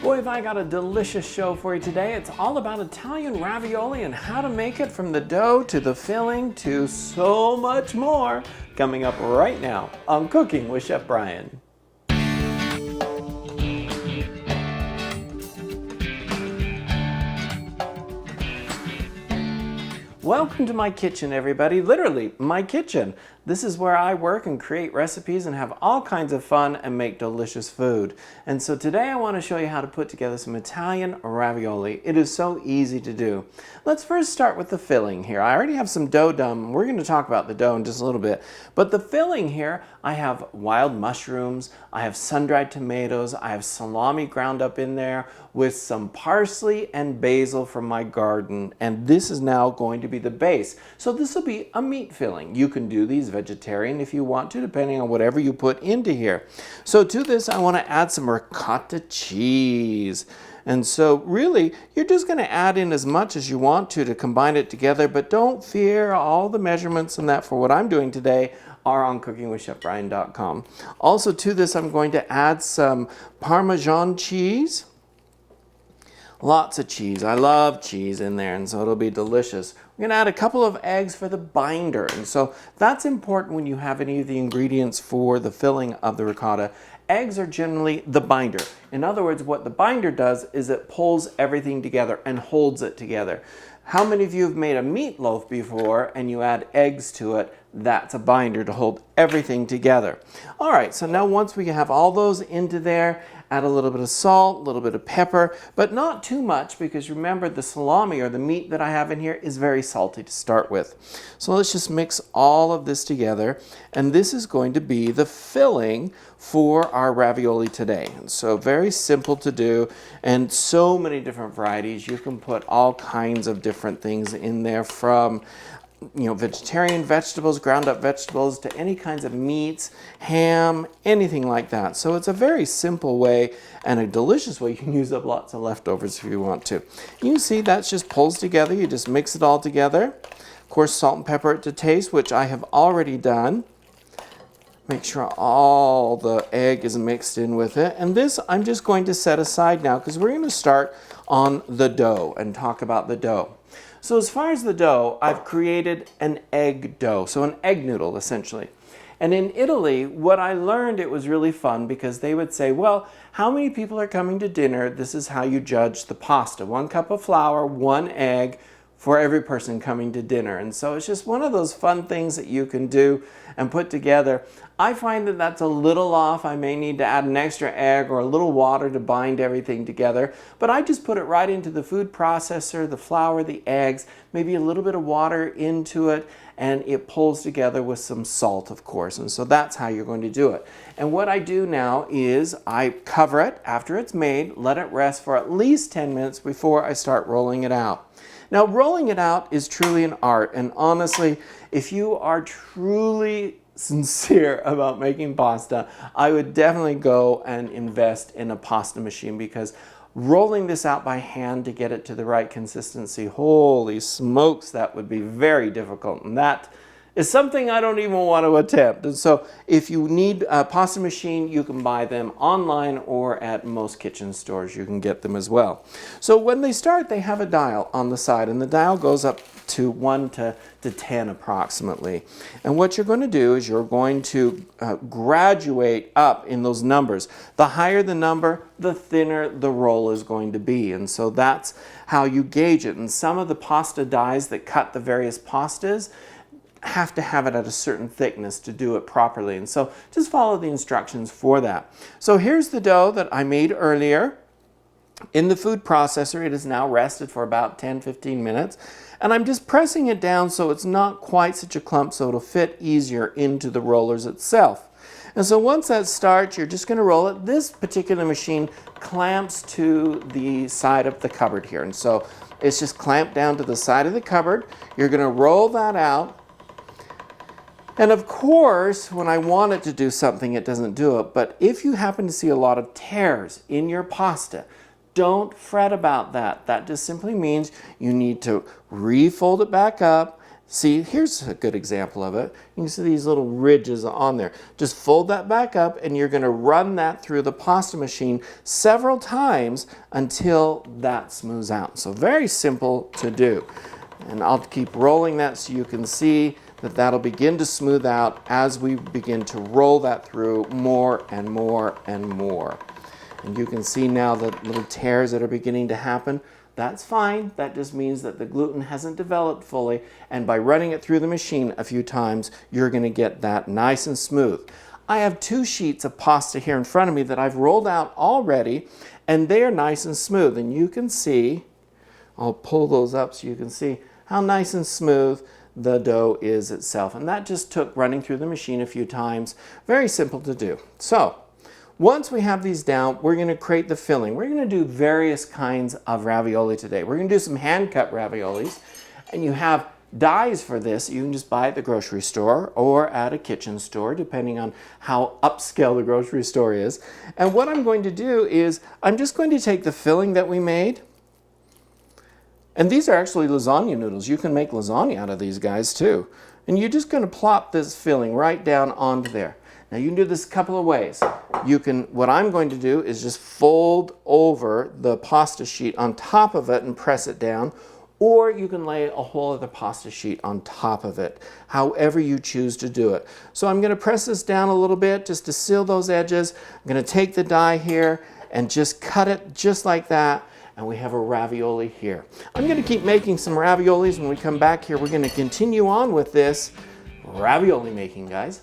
Boy, have I got a delicious show for you today. It's all about Italian ravioli and how to make it from the dough to the filling to so much more. Coming up right now on Cooking with Chef Bryan. Welcome to my kitchen, everybody. Literally, my kitchen. This is where I work and create recipes and have all kinds of fun and make delicious food. And so today I want to show you how to put together some Italian ravioli. It is so easy to do. Let's first start with the filling here. I already have some dough done. We're going to talk about the dough in just a little bit. But the filling here, I have wild mushrooms, I have sun-dried tomatoes, I have salami ground up in there with some parsley and basil from my garden. And this is now going to be the base. So this will be a meat filling. You can do these vegetarian if you want to, depending on whatever you put into here. So to this, I want to add some ricotta cheese. And so really, you're just going to add in as much as you want to combine it together, but don't fear, all the measurements and that for what I'm doing today are on cookingwithchefbryan.com. Also to this, I'm going to add some Parmesan cheese. Lots of cheese. I love cheese in there, and so it'll be delicious. We're going to add a couple of eggs for the binder, and so that's important when you have any of the ingredients for the filling of the ricotta. Eggs are generally the binder. In other words, what the binder does is it pulls everything together and holds it together. How many of you have made a meatloaf before and you add eggs to it? That's a binder to hold everything together. All right, so now once we have all those into there, add a little bit of salt, a little bit of pepper, but not too much because remember the salami or the meat that I have in here is very salty to start with. So let's just mix all of this together, and this is going to be the filling for our ravioli today. And so very simple to do and so many different varieties. You can put all kinds of different things in there from vegetarian vegetables, ground up vegetables, to any kinds of meats, ham, anything like that. So it's a very simple way and a delicious way. You can use up lots of leftovers if you want to. You can see that just pulls together. You just mix it all together. Of course, salt and pepper to taste, which I have already done. Make sure all the egg is mixed in with it. And this I'm just going to set aside now because we're going to start on the dough and talk about the dough. So as far as the dough, I've created an egg dough, so an egg noodle essentially. And in Italy, what I learned, it was really fun because they would say, well, how many people are coming to dinner? This is how you judge the pasta. 1 cup of flour, 1 egg for every person coming to dinner. And so it's just one of those fun things that you can do and put together. I find that that's a little off. I may need to add an extra egg or a little water to bind everything together, but I just put it right into the food processor, the flour, the eggs, maybe a little bit of water into it, and it pulls together with some salt, of course. And so that's how you're going to do it. And what I do now is I cover it after it's made, let it rest for at least 10 minutes before I start rolling it out. Now, rolling it out is truly an art, and honestly, if you are truly sincere about making pasta, I would definitely go and invest in a pasta machine because rolling this out by hand to get it to the right consistency, holy smokes, that would be very difficult. And that is something I don't even want to attempt. And so if you need a pasta machine, you can buy them online or at most kitchen stores. You can get them as well. So when they start, they have a dial on the side, and the dial goes up to 1 to 10 approximately. And what you're going to do is you're going to graduate up in those numbers. The higher the number, the thinner the roll is going to be. And so that's how you gauge it. And some of the pasta dies that cut the various pastas have to have it at a certain thickness to do it properly. And so just follow the instructions for that. So here's the dough that I made earlier. In the food processor, it is now rested for about 10-15 minutes. And I'm just pressing it down so it's not quite such a clump so it'll fit easier into the rollers itself. And so once that starts, you're just going to roll it. This particular machine clamps to the side of the cupboard here. And so it's just clamped down to the side of the cupboard. You're going to roll that out. And of course, when I want it to do something, it doesn't do it. But if you happen to see a lot of tears in your pasta, don't fret about that. That just simply means you need to refold it back up, See, here's a good example of it. You can see these little ridges on there. Just fold that back up and you're going to run that through the pasta machine several times until that smooths out. So very simple to do. And I'll keep rolling that so you can see that that'll begin to smooth out as we begin to roll that through more and more and more. And you can see now the little tears that are beginning to happen. That's fine. That just means that the gluten hasn't developed fully, and by running it through the machine a few times, you're going to get that nice and smooth. I have 2 sheets of pasta here in front of me that I've rolled out already, and they are nice and smooth. And you can see, I'll pull those up so you can see how nice and smooth the dough is itself. And that just took running through the machine a few times. Very simple to do. So, once we have these down, we're going to create the filling. We're going to do various kinds of ravioli today. We're going to do some hand-cut raviolis, and you have dies for this. You can just buy at the grocery store or at a kitchen store, depending on how upscale the grocery store is. And what I'm going to do is I'm just going to take the filling that we made, and these are actually lasagna noodles. You can make lasagna out of these guys too. And you're just going to plop this filling right down onto there. Now you can do this a couple of ways. What I'm going to do is just fold over the pasta sheet on top of it and press it down, or you can lay a whole other pasta sheet on top of it, however you choose to do it. So I'm going to press this down a little bit just to seal those edges. I'm going to take the die here and just cut it just like that, and we have a ravioli here. I'm going to keep making some raviolis. When we come back here, we're going to continue on with this ravioli making, guys.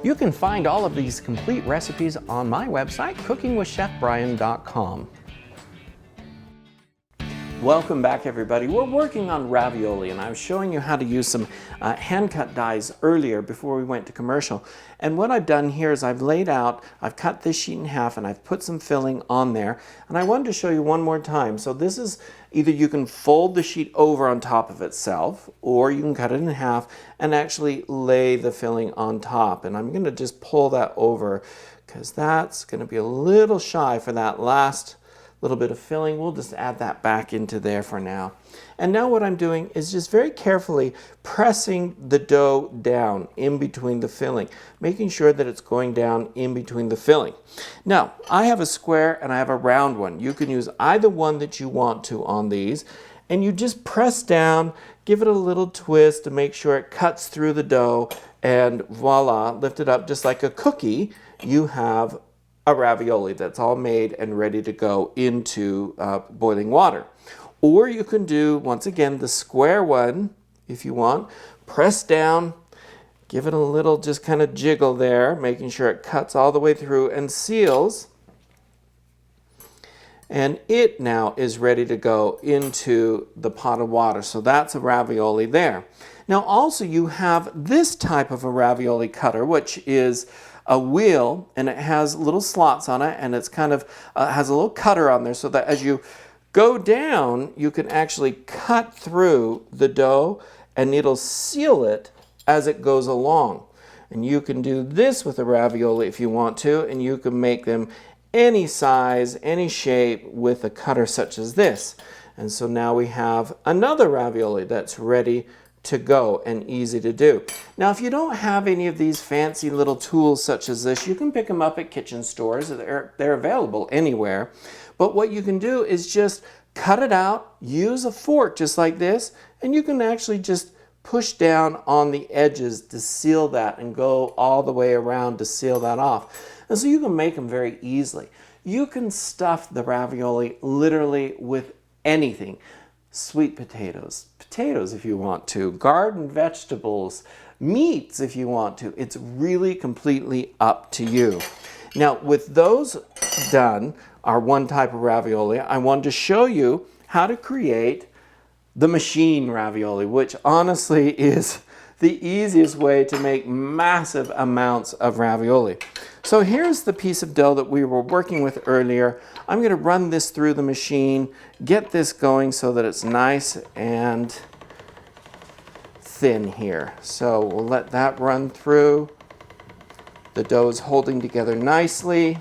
You can find all of these complete recipes on my website, cookingwithchefbryan.com. Welcome back, everybody. We're working on ravioli, and I was showing you how to use some hand-cut dies earlier before we went to commercial. And what I've done here is I've cut this sheet in half, and I've put some filling on there. And I wanted to show you one more time. So this is either you can fold the sheet over on top of itself, or you can cut it in half and actually lay the filling on top. And I'm going to just pull that over because that's going to be a little shy for that last little bit of filling. We'll just add that back into there for now. And now what I'm doing is just very carefully pressing the dough down in between the filling, making sure that it's going down in between the filling. Now, I have a square and I have a round one. You can use either one that you want to on these, and you just press down, give it a little twist to make sure it cuts through the dough, and voila, lift it up just like a cookie. You have a ravioli that's all made and ready to go into boiling water. Or you can do, once again, the square one if you want. Press down, give it a little just kind of jiggle there, making sure it cuts all the way through and seals. And it now is ready to go into the pot of water. So that's a ravioli there. Now also you have this type of a ravioli cutter, which is a wheel, and it has little slots on it, and it's kind of has a little cutter on there so that as you go down, you can actually cut through the dough and it'll seal it as it goes along. And you can do this with a ravioli if you want to, and you can make them any size, any shape with a cutter such as this. And so now we have another ravioli that's ready to go and easy to do. Now, if you don't have any of these fancy little tools such as this, you can pick them up at kitchen stores. They're available anywhere. But what you can do is just cut it out, use a fork just like this, and you can actually just push down on the edges to seal that and go all the way around to seal that off. And so you can make them very easily. You can stuff the ravioli literally with anything. Sweet potatoes if you want to, garden vegetables, meats if you want to. It's really completely up to you. Now, with those done, our one type of ravioli, I wanted to show you how to create the machine ravioli, which honestly is the easiest way to make massive amounts of ravioli. So here's the piece of dough that we were working with earlier. I'm going to run this through the machine, get this going so that it's nice and thin here. So we'll let that run through. The dough is holding together nicely.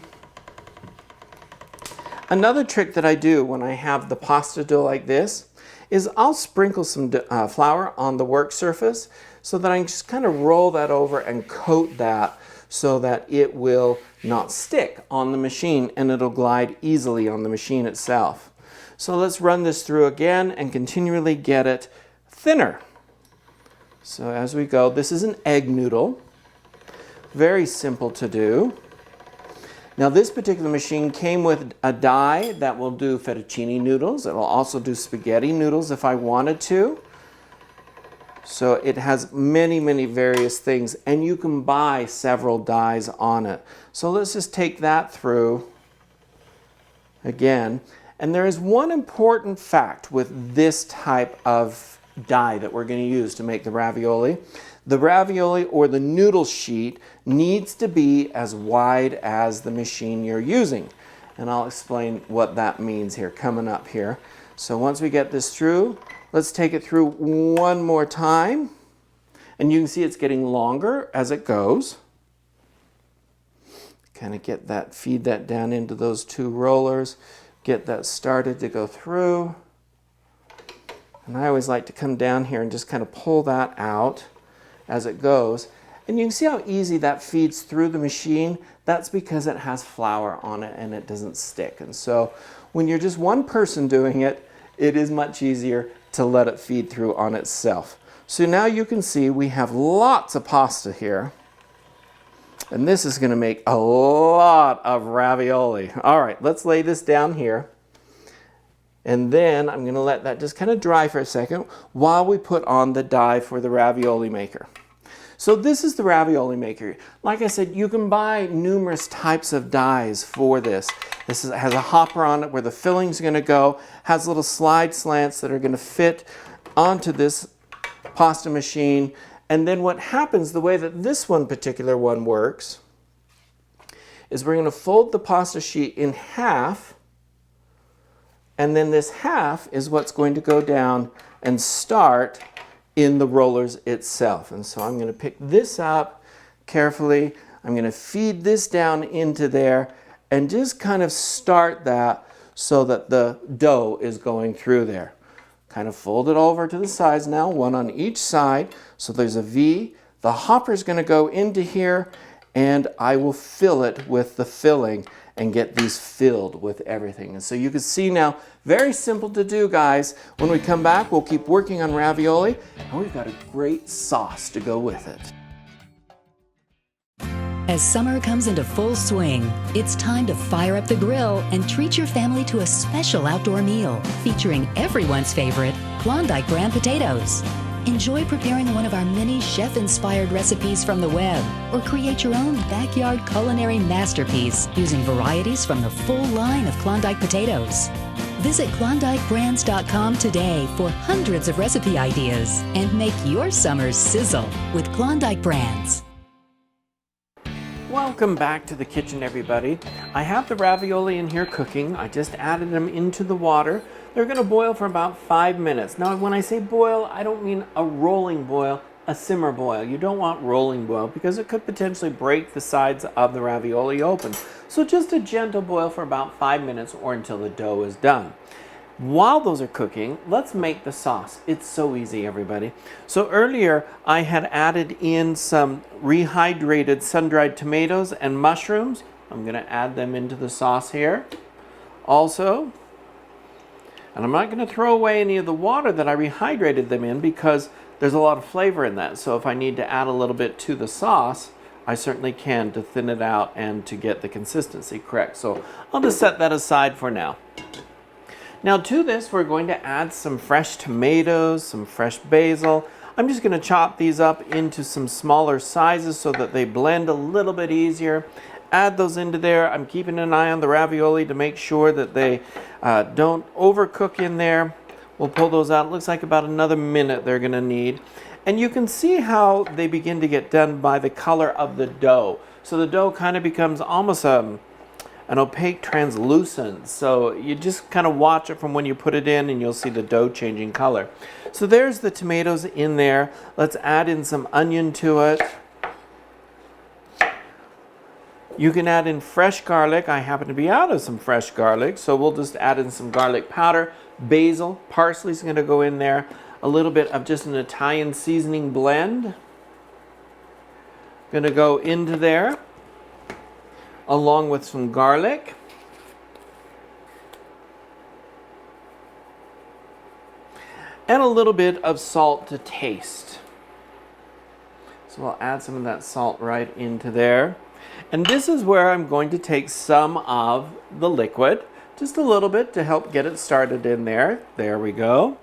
Another trick that I do when I have the pasta dough like this is I'll sprinkle some flour on the work surface so that I can just kind of roll that over and coat that so that it will not stick on the machine and it'll glide easily on the machine itself. So let's run this through again and continually get it thinner. So as we go, this is an egg noodle. Very simple to do. Now this particular machine came with a die that will do fettuccine noodles. It will also do spaghetti noodles if I wanted to. So it has many, many various things, and you can buy several dies on it. So let's just take that through again. And there is one important fact with this type of die that we're going to use to make the ravioli. The ravioli or the noodle sheet needs to be as wide as the machine you're using. And I'll explain what that means here coming up here. So once we get this through, let's take it through one more time. And you can see it's getting longer as it goes. Kind of get that, feed that down into those two rollers. Get that started to go through. And I always like to come down here and just kind of pull that out as it goes. And you can see how easy that feeds through the machine. That's because it has flour on it and it doesn't stick. And so when you're just one person doing it, it is much easier to let it feed through on itself. So now you can see we have lots of pasta here. And this is going to make a lot of ravioli. All right, let's lay this down here. And then I'm going to let that just kind of dry for a second while we put on the die for the ravioli maker. So this is the ravioli maker. Like I said, you can buy numerous types of dies for this. This has a hopper on it where the filling's going to go, has little slide slants that are going to fit onto this pasta machine. And then what happens, the way that this particular one works, is we're going to fold the pasta sheet in half, and then this half is what's going to go down and start in the rollers itself. And so I'm going to pick this up carefully. I'm going to feed this down into there and just kind of start that so that the dough is going through there. Kind of fold it over to the sides now, one on each side. So there's a V. The hopper is going to go into here, and I will fill it with the filling and get these filled with everything. And so you can see now, very simple to do, guys. When we come back, we'll keep working on ravioli, and we've got a great sauce to go with it. As summer comes into full swing, it's time to fire up the grill and treat your family to a special outdoor meal featuring everyone's favorite Klondike brand potatoes. Enjoy preparing one of our many chef-inspired recipes from the web, or create your own backyard culinary masterpiece using varieties from the full line of Klondike potatoes. Visit KlondikeBrands.com today for hundreds of recipe ideas and make your summers sizzle with Klondike Brands. Welcome back to the kitchen, everybody. I have the ravioli in here cooking. I just added them into the water. They're going to boil for about 5 minutes. Now, when I say boil, I don't mean a rolling boil, a simmer boil. You don't want rolling boil because it could potentially break the sides of the ravioli open. So just a gentle boil for about 5 minutes or until the dough is done. While those are cooking, let's make the sauce. It's so easy, everybody. So earlier, I had added in some rehydrated sun-dried tomatoes and mushrooms. I'm going to add them into the sauce here. Also, and I'm not going to throw away any of the water that I rehydrated them in because there's a lot of flavor in that. So if I need to add a little bit to the sauce, I certainly can to thin it out and to get the consistency correct. So I'll just set that aside for now. Now to this, we're going to add some fresh tomatoes, some fresh basil. I'm just going to chop these up into some smaller sizes so that they blend a little bit easier. Add those into there. I'm keeping an eye on the ravioli to make sure that they don't overcook in there. We'll pull those out. It looks like about another minute they're going to need. And you can see how they begin to get done by the color of the dough. So the dough kind of becomes almost an opaque translucent. So you just kind of watch it from when you put it in and you'll see the dough changing color. So there's the tomatoes in there. Let's add in some onion to it. You can add in fresh garlic. I happen to be out of some fresh garlic, so we'll just add in some garlic powder. Basil, parsley is going to go in there. A little bit of just an Italian seasoning blend. Going to go into there, along with some garlic. And a little bit of salt to taste. So we'll add some of that salt right into there. And this is where I'm going to take some of the liquid, just a little bit to help get it started in there. There we go.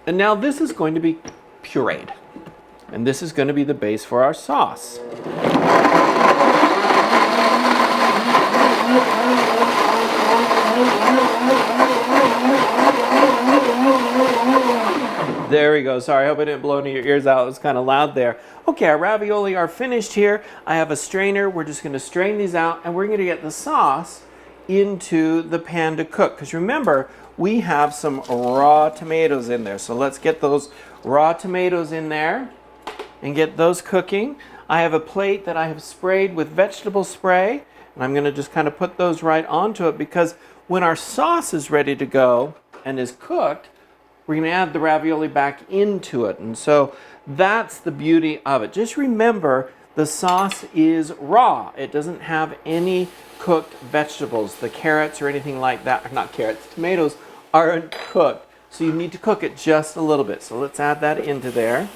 And now this is going to be pureed. And this is going to be the base for our sauce. There we go. Sorry, I hope I didn't blow any of your ears out. It was kind of loud there. Okay, our ravioli are finished here. I have a strainer. We're just going to strain these out, and we're going to get the sauce into the pan to cook. Because remember, we have some raw tomatoes in there. So let's get those raw tomatoes in there and get those cooking. I have a plate that I have sprayed with vegetable spray, and I'm going to just kind of put those right onto it, because when our sauce is ready to go and is cooked, we're going to add the ravioli back into it. And so that's the beauty of it. Just remember, the sauce is raw. It doesn't have any cooked vegetables. The carrots or anything like that, not carrots, tomatoes aren't cooked. So you need to cook it just a little bit. So let's add that into there.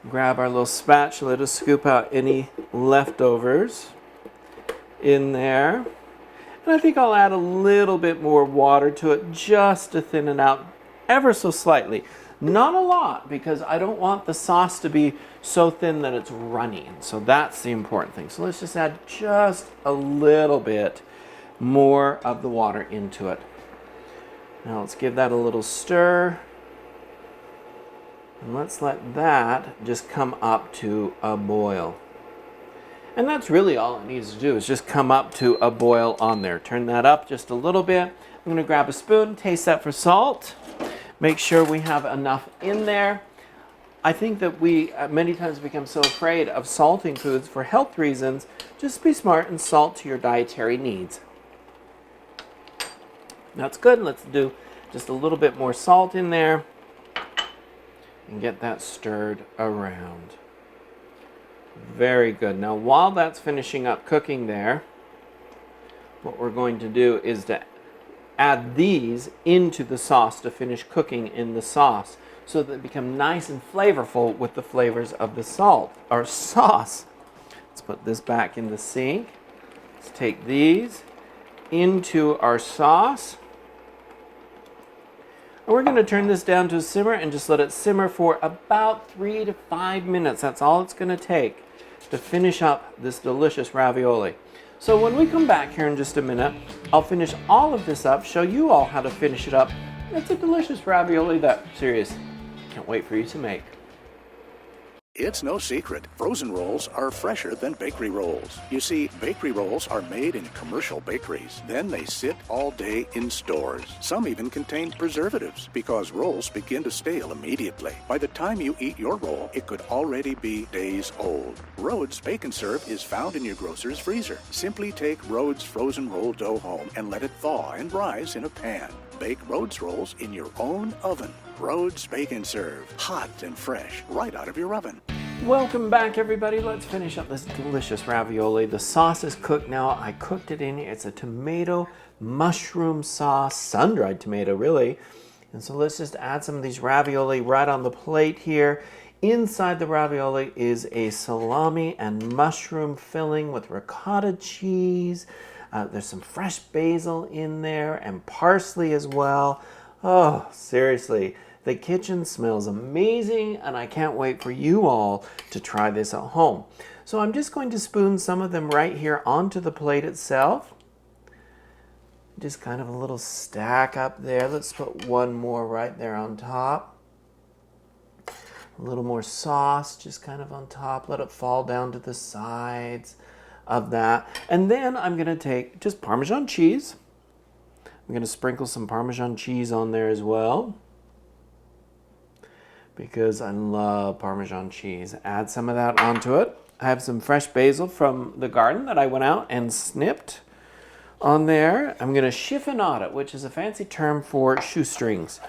Grab our little spatula to scoop out any leftovers in there. And I think I'll add a little bit more water to it just to thin it out ever so slightly. Not a lot, because I don't want the sauce to be so thin that it's runny. So that's the important thing. So let's just add just a little bit more of the water into it. Now let's give that a little stir. And let's let that just come up to a boil. And that's really all it needs to do, is just come up to a boil on there. Turn that up just a little bit. I'm going to grab a spoon, taste that for salt. Make sure we have enough in there. I think that we many times become so afraid of salting foods for health reasons. Just be smart and salt to your dietary needs. That's good. Let's do just a little bit more salt in there and get that stirred around. Very good. Now while that's finishing up cooking there, what we're going to do is to add these into the sauce to finish cooking in the sauce, so that they become nice and flavorful with the flavors of the sauce. Let's put this back in the sink. Let's take these into our sauce. And we're going to turn this down to a simmer and just let it simmer for about 3 to 5 minutes. That's all it's going to take to finish up this delicious ravioli. So when we come back here in just a minute, I'll finish all of this up, show you all how to finish it up. It's a delicious ravioli that, serious, can't wait for you to make. It's no secret, frozen rolls are fresher than bakery rolls. You see, bakery rolls are made in commercial bakeries. Then they sit all day in stores. Some even contain preservatives, because rolls begin to stale immediately. By the time you eat your roll, it could already be days old. Rhodes Bake and Serve is found in your grocer's freezer. Simply take Rhodes frozen roll dough home and let it thaw and rise in a pan. Bake Rhodes rolls in your own oven. Rhodes Bake and Serve, hot and fresh, right out of your oven. Welcome back, everybody. Let's finish up this delicious ravioli. The sauce is cooked now. I cooked it in here. It's a tomato mushroom sauce, sun-dried tomato, really. And so let's just add some of these ravioli right on the plate here. Inside the ravioli is a salami and mushroom filling with ricotta cheese. There's some fresh basil in there and parsley as well. Oh, seriously. The kitchen smells amazing, and I can't wait for you all to try this at home. So I'm just going to spoon some of them right here onto the plate itself. Just kind of a little stack up there. Let's put one more right there on top. A little more sauce just kind of on top. Let it fall down to the sides of that. And then I'm going to take just Parmesan cheese. I'm going to sprinkle some Parmesan cheese on there as well. because I love Parmesan cheese. Add some of that onto it. I have some fresh basil from the garden that I went out and snipped on there. I'm going to chiffonade it, which is a fancy term for shoestrings.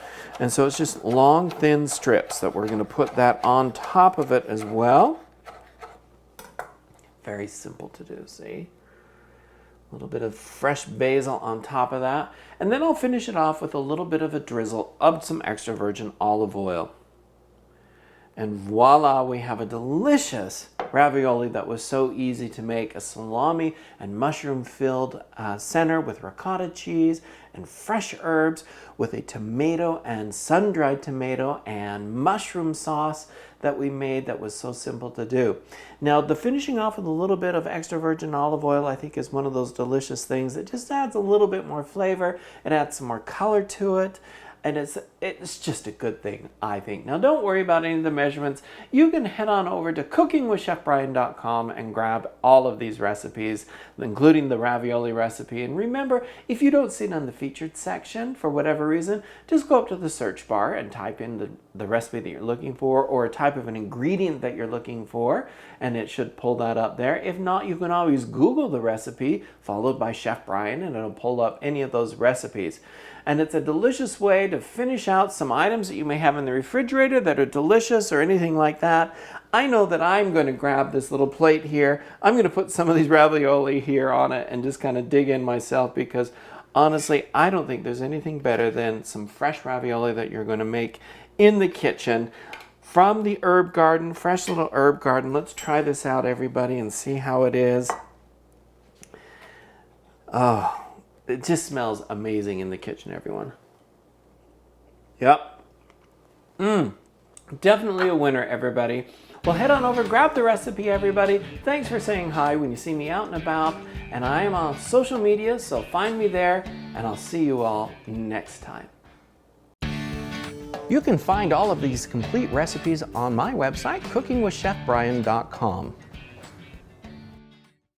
And so it's just long, thin strips that we're going to put that on top of it as well. Very simple to do, see? A little bit of fresh basil on top of that. And then I'll finish it off with a little bit of a drizzle of some extra virgin olive oil. And voila, we have a delicious ravioli that was so easy to make. A salami and mushroom filled center with ricotta cheese and fresh herbs with a tomato and sun-dried tomato and mushroom sauce that we made that was so simple to do. Now, the finishing off with a little bit of extra virgin olive oil, I think, is one of those delicious things that just adds a little bit more flavor. It adds some more color to it. And it's just a good thing, I think. Now, don't worry about any of the measurements. You can head on over to cookingwithchefbryan.com and grab all of these recipes, including the ravioli recipe. And remember, if you don't see it on the featured section for whatever reason, just go up to the search bar and type in the recipe that you're looking for or a type of an ingredient that you're looking for, and it should pull that up there. If not, you can always Google the recipe followed by Chef Bryan, and it'll pull up any of those recipes. And it's a delicious way to finish out some items that you may have in the refrigerator that are delicious or anything like that. I know that I'm going to grab this little plate here. I'm going to put some of these ravioli here on it and just kind of dig in myself, because honestly, I don't think there's anything better than some fresh ravioli that you're going to make in the kitchen from the herb garden, fresh little herb garden. Let's try this out, everybody, and see how it is. Oh. It just smells amazing in the kitchen, everyone. Yep. Definitely a winner, everybody. Well, head on over, grab the recipe, everybody. Thanks for saying hi when you see me out and about. And I am on social media, so find me there, and I'll see you all next time. You can find all of these complete recipes on my website, cookingwithchefbryan.com.